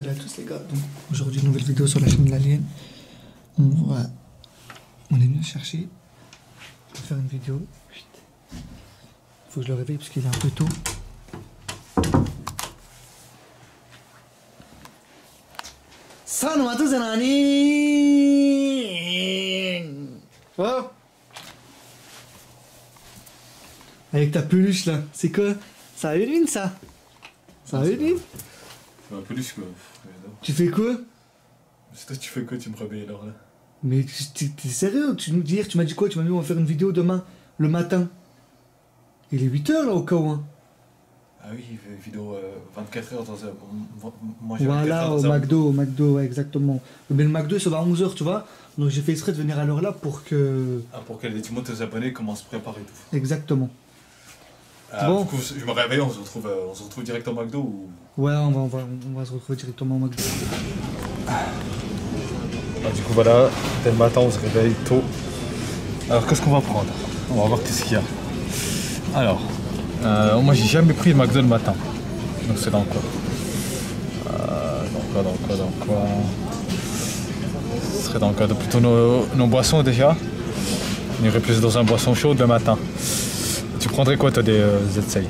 Salut à tous les gars, donc aujourd'hui nouvelle vidéo sur la chaîne de l'Alien. On est venu chercher pour faire une vidéo. Faut que je le réveille parce qu'il est un peu tôt. Salut à tous les amis. Oh. Avec ta peluche là, c'est quoi? Ça a une ça? Ça a une? C'est un peluche quoi. Tu fais quoi? C'est toi, tu fais quoi? Tu me réveilles alors là? Mais t'es sérieux? Tu m'as dit quoi? Tu m'as dit on va faire une vidéo demain, le matin. Il est 8 h là au cas où. Hein. Ah oui, il fait vidéo 24 h dans un. Voilà, au McDo, ouais, exactement. Mais le McDo, ça va à 11 h, tu vois. Donc j'ai fait exprès de venir à l'heure là pour que. Ah, pour que les tes abonnés commencent à se préparer et tout. Exactement. Ah, bon. Du coup, je me réveille, on se retrouve direct au McDo ou. Ouais, on va se retrouver directement au McDo. Ah, du coup, voilà, dès le matin, on se réveille tôt. Alors, qu'est-ce qu'on va prendre? On va voir qu'est-ce qu'il y a. Alors, moi, j'ai jamais pris le McDo le matin. Donc, c'est dans quoi? Dans quoi? Ce serait dans le cas de plutôt nos boissons déjà. On irait plus dans un boisson chaude le matin. Tu prendrais quoi toi des ZCI?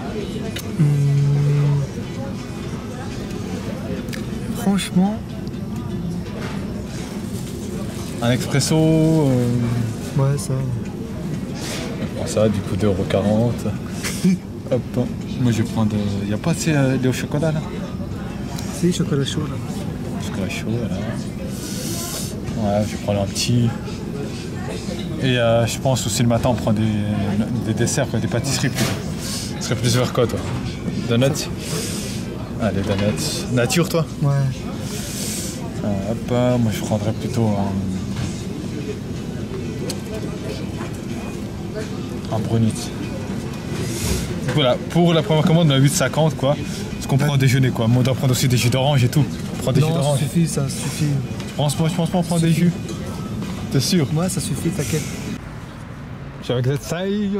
Franchement. Un expresso. Ouais, ça. Je prends ça, du coup 2,40 €. Hop. Moi je vais prendre. Il n'y a pas assez au chocolat là? Si, chocolat chaud là. Chocolat chaud, voilà. Ouais, je vais prendre un petit. Et je pense aussi le matin on prend des desserts, des pâtisseries plutôt. Ce serait plus vers quoi toi? Donuts? Allez, donuts. Nature toi? Ouais. Hop, moi je prendrais plutôt un brunit. Voilà, pour la première commande on a 8,50 quoi. Parce qu'on prend au déjeuner quoi. Mais on doit prendre aussi des jus d'orange et tout. On prend des jus d'orange. Ça suffit, ça suffit. Je pense pas on prend des jus. T'es sûr? Ouais, ça suffit, t'inquiète. Je suis avec ZCI.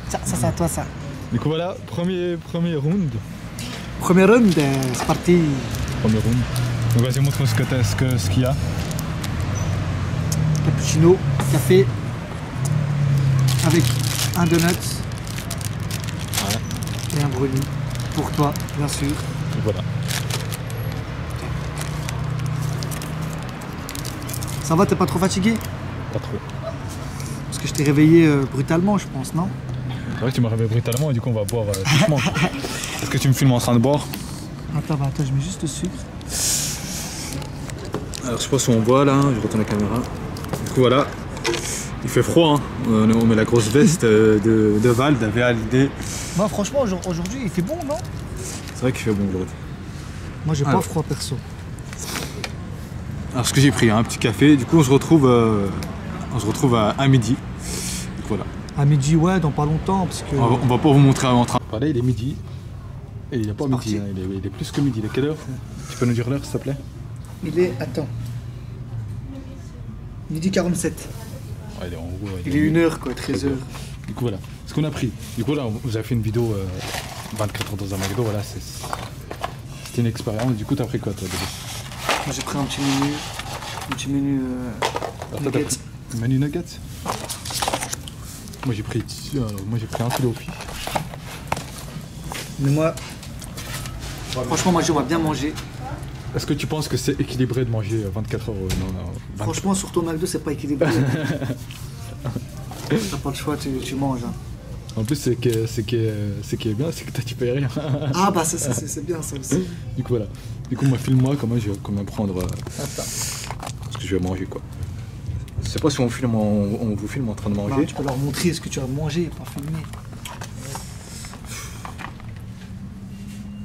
Ça c'est à toi ça. Du coup voilà, premier round. Premier round, c'est parti. Premier round. Donc vas-y montre-moi ce qu'il y a. Cappuccino, café, avec un donut Voilà. et un brownie. Pour toi, bien sûr. Donc voilà. Ça va, t'es pas trop fatigué? Pas trop. Parce que je t'ai réveillé brutalement, je pense, non? C'est vrai que tu m'as réveillé brutalement et du coup on va boire doucement. Est-ce que tu me filmes en train de boire? Attends, je mets juste le sucre. Alors je sais pas si on voit là, je retourne la caméra. Du coup voilà, il fait froid, hein. On met la grosse veste de Val, d'AVALD. Moi franchement aujourd'hui il fait bon, non? C'est vrai qu'il fait bon aujourd'hui. Moi j'ai pas froid perso. Alors ce que j'ai pris, un petit café, du coup on se retrouve à midi. Donc voilà. À midi, ouais, dans pas longtemps parce que. On va pas vous montrer en train. Voilà, il est midi. Et il n'est pas midi, hein. Il est plus que midi. Il est quelle heure? Tu peux nous dire l'heure s'il te plaît? Il est. Attends. Midi 47. Ouais, il est en gros. Il est 1h quoi, 13 h. Du coup voilà, ce qu'on a pris. Du coup là, on vous a fait une vidéo 24 h dans un McDo, voilà, c'était une expérience. Du coup, t'as pris quoi toi bébé? Moi j'ai pris un petit menu. Un petit menu. Nuggets. Menu nuggets. Moi j'ai pris un kilo au pif. Mais moi. Franchement, moi je vais bien manger. Est-ce que tu penses que c'est équilibré de manger 24 h Franchement, sur ton McDo, c'est pas équilibré. T'as pas le choix, tu manges. Hein. En plus, ce qui est bien, c'est que tu payes rien. Ah bah c'est bien ça aussi. Du coup voilà. Du coup moi filme-moi comment je vais prendre Attends. ce que je vais manger quoi. Je sais pas si on vous filme en train de manger. Non, tu peux leur montrer ce que tu vas manger, pas filmer.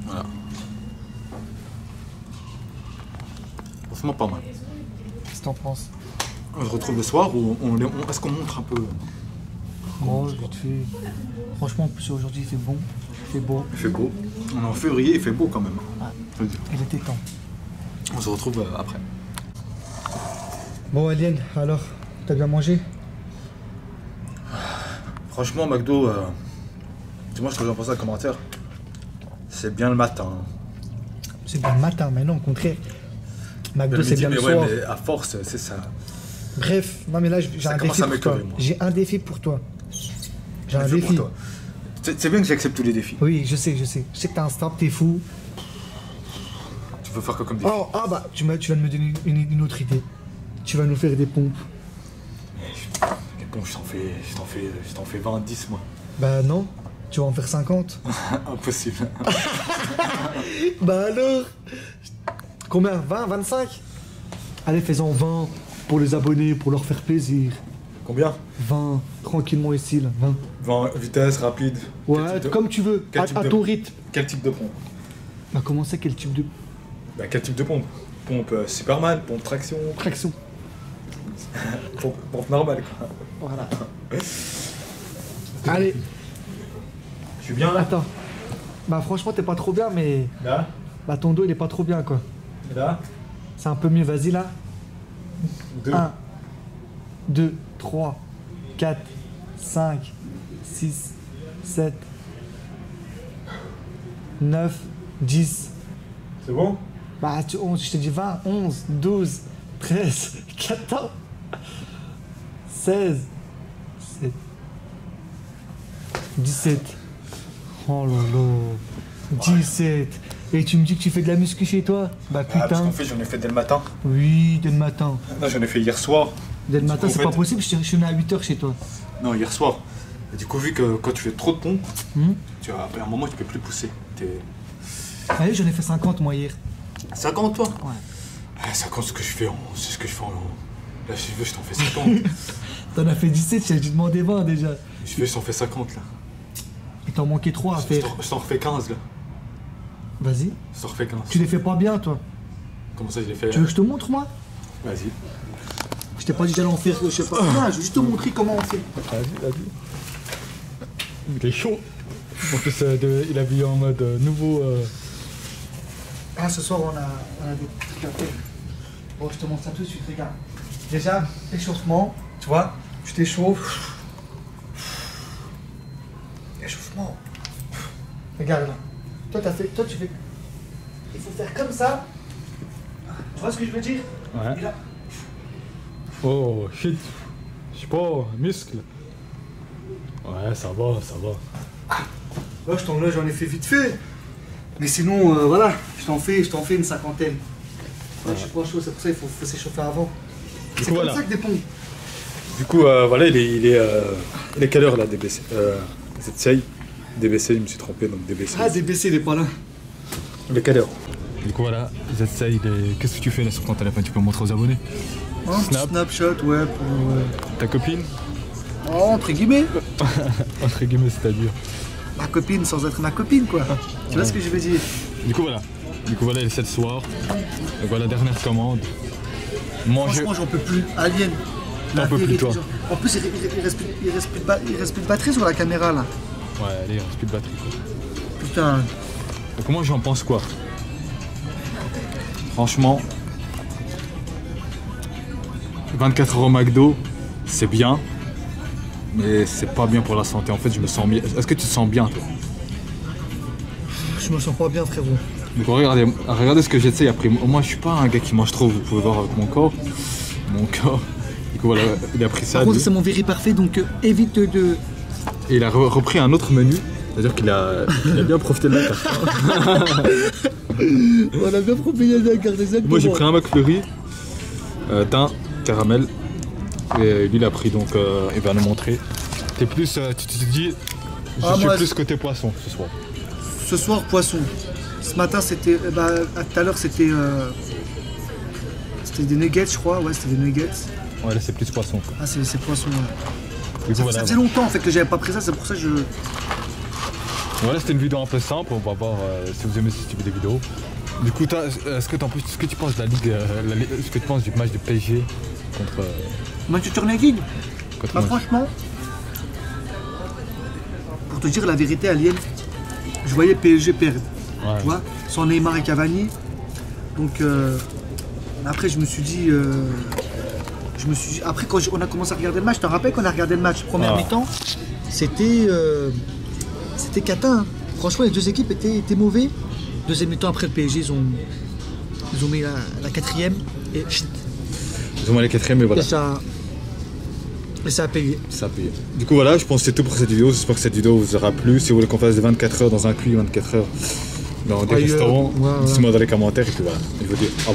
Voilà. Franchement pas mal. Qu'est-ce que t'en penses? On se retrouve le soir ou est-ce qu'on montre un peu? Bon, vite fait. Franchement, en plus aujourd'hui il fait bon. Il fait beau. Il fait beau. On est en février, il fait beau quand même. Ouais. Il était temps. On se retrouve après. Bon Alien, alors, t'as bien mangé? Franchement McDo, dis-moi ce que j'en pense dans les commentaires. C'est bien le matin. C'est bien le matin, mais non, au contraire. McDo, Le c'est midi, bien mais le ouais, soir. mais à force, c'est ça. Bref, non mais là, j'ai Ça un commence défi à pour toi. m'écœurer, moi. J'ai un défi pour toi. J'ai un Défi pour défi. toi. C'est bien que j'accepte tous les défis. Oui, je sais. Je sais que t'as un stop, t'es fou. Tu veux faire quoi comme défi? Oh, ah bah, tu vas de me donner une autre idée. Tu vas nous faire des pompes. Les pompes, je t'en fais 20, 10 moi. Bah non, tu vas en faire 50. Impossible. Bah alors combien? 20, 25? Allez, fais-en 20 pour les abonnés, pour leur faire plaisir. Combien? 20, tranquillement ici, là, 20. 20, vitesse, rapide. Ouais, Quel type de- comme tu veux, quel à type de- ton rythme. Quel type de pompe? Bah comment ça, quel type de Bah, quel type de pompe? Pompe Superman, pompe traction, traction? pompe normale quoi. Voilà. Allez, Je suis bien là? attends. Bah franchement, t'es pas trop bien, mais... Là? Bah ton dos, il est pas trop bien, quoi. Là? C'est un peu mieux, vas-y, là. 2. 1, 2, 3, 4, 5, 6, 7, 9, 10. C'est bon? Bah, je t'ai dit 20, 11, 12, 13, 14, 16, 17, 17. Oh là là. 17. Et tu me dis que tu fais de la muscu chez toi? Bah Ah, parce putain. qu'en fait, j'en ai fait dès le matin. Oui, dès le matin. Non, j'en ai fait hier soir. Dès le matin, en c'est fait- pas possible, je suis né à 8h chez toi. Non, hier soir. Et du coup, vu que quand tu fais trop de pompes, Hmm. tu vois, après un moment, tu peux plus pousser. T'es... Allez, j'en ai fait 50 moi hier. 50 toi? Ouais. Ah, 50, c'est ce que je fais c'est ce que je fais en... Là, si je veux, je t'en fais 50. T'en as fait 17, j'ai demandé 20 déjà. Je veux, je t'en fais 50 là. Il t'en manquait 3 à faire. Je t'en refais 15 là. Vas-y. Je t'en refais 15. Tu les fais pas bien, toi. Comment ça, je l'ai fait? Tu veux que je te montre, moi? Vas-y. Je t'ai pas dit d'aller en faire, je sais pas. Non, je vais juste te montrer comment on fait. Vas-y. Il est chaud. En plus, il a vu en mode nouveau. Ah, ce soir, on a des trucs à faire. Bon, je te montre ça tout de suite, regarde. Déjà, échauffement, tu vois, tu t'échauffes. Échauffement. Regarde là. Toi, tu fais. Il faut faire comme ça. Tu vois ce que je veux dire? Ouais. Et là, Oh shit. Je sais pas, muscle. Ouais, ça va. là, j'en ai fait vite fait. Mais sinon, voilà, je t'en fais une cinquantaine. Ouais, je suis pas chaud, c'est pour ça qu'il faut s'échauffer avant. Du C'est coup, comme voilà. ça que des pompes. Du coup, voilà, il est quelle heure là, DBC ZCI DBC, je me suis trompé, donc DBC. Ah, DBC, il est pas là. Il est quelle heure? Du coup, voilà, ZCI, qu'est-ce que tu fais là sur ton téléphone? Tu peux montrer aux abonnés? Un petit Snap. Snapshot, ouais, pour. Ta copine? Oh, entre guillemets. Entre guillemets, c'est-à-dire. Ma copine sans être ma copine, quoi. Tu vois ce que je veux dire? Du coup, voilà, il est 7 soir. Donc voilà, dernière commande. Manger. Franchement, j'en peux plus. Alien. T'en peux plus, vérité, toi. genre. En plus, il reste plus de batterie sur la caméra, là. Ouais, allez, il reste plus de batterie quoi. Putain. Donc moi, j'en pense quoi? Franchement, 24 € McDo, c'est bien. Mais c'est pas bien pour la santé. En fait, je me sens bien. Est-ce que tu te sens bien, toi? Je me sens pas bien, frérot. Donc regardez ce que j'ai, tu sais, il a pris. Moi, je suis pas un gars qui mange trop, vous pouvez voir avec mon corps. Du coup, voilà, il a pris ça. Par contre, lui. c'est mon véri parfait, donc évite de. Et il a repris un autre menu. C'est-à-dire qu'il a bien profité de la carte. On a bien profité de la garde. Moi, j'ai pris un McFlurry, thym, caramel. Et lui, il a pris, donc, il va nous montrer. T'es plus, tu te dis, je suis moi, plus côté poisson ce soir. Ce soir, poisson. Ce matin, c'était. Bah, tout à l'heure, c'était. C'était des nuggets, je crois. Ouais, c'était des nuggets. Ouais, là, c'est plus poisson. Quoi. Ah, c'est poisson, ouais. Du coup, Ça voilà. faisait longtemps, en fait, que j'avais pas pris ça, c'est pour ça que je. Voilà, c'était une vidéo un peu simple. On va voir si vous aimez ce type de vidéo. Du coup, ce que tu penses de la Ligue, ce que tu penses du match de PSG contre. Manchester United. contre Bah, Manchester. franchement, pour te dire la vérité, Alien, je voyais PSG perdre. Ouais. Tu vois, sans Neymar et Cavani. Donc, après, je me suis dit. Après, quand on a commencé à regarder le match, tu te rappelles qu'on a regardé le match, première Ah. mi-temps, c'était cata. Hein. Franchement, les deux équipes étaient mauvais. Deuxième mi-temps, après le PSG, ils ont mis la quatrième et, Ils ont mis la quatrième, et voilà. et ça a payé. Ça a payé. Du coup, voilà, je pense que c'est tout pour cette vidéo. J'espère que cette vidéo vous aura plu. Si vous voulez qu'on fasse des 24 heures dans un cuit, 24 heures dans des restaurants, dites-moi dans les commentaires. Et puis voilà, je vous dis au revoir.